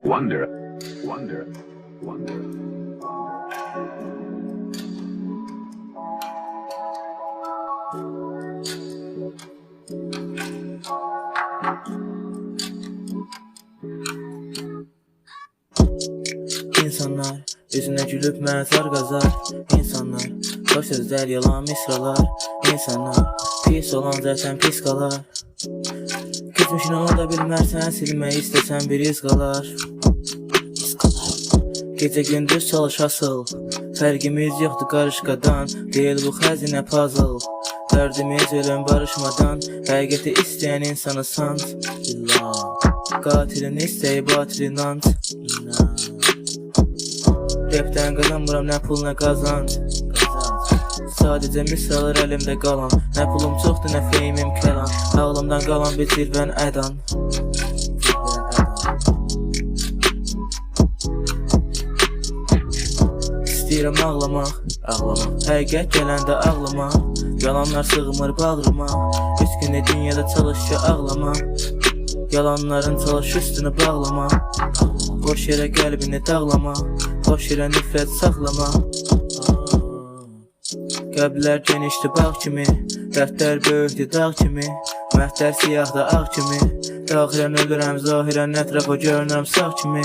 Wonder, wonder, wonder. İnsanlar yüzüne gülüp məzar qazar. İnsanlar boş sözlər, yalan misralar. İnsanlar pis olan zaten pis qalar. Keçmişini unuda bilmərsən, silmək istəsən bir iz qalar. Gecə gündüz çalış asıl, fərqimiz yoxdur qarışqadan. Deyil bu xəzinə puzzle, dərdimiz ölüm barışmadan. Həqiqəti istəyən insanı sant. Qatilin istəyi batilin ant. Rapdən qazanmıram nə pul nə qazanc. Sadəcə misallar əlimdə qalan. Nə pulum çoxdur nə feymim kəlan. Ağlımdan qalan bir zirvən ədan. İstəyirəm ağlamaq, həqiqət gələndə ağlama. Yalanlar sığmır bağrıma. 3 günə dünyada çalış ki ağlama. Yalanların çalış üstünü bağlama. Boş yerə qəlbini dağlama. Boş yerə nifrət saxlama. Qəblər genişdi bağ kimi, dərdlər böyükdü dağ kimi. Məhdər siyahda ağ kimi. Daxilən ölürəm, zahirən ətrafa görünürəm sağ kimi.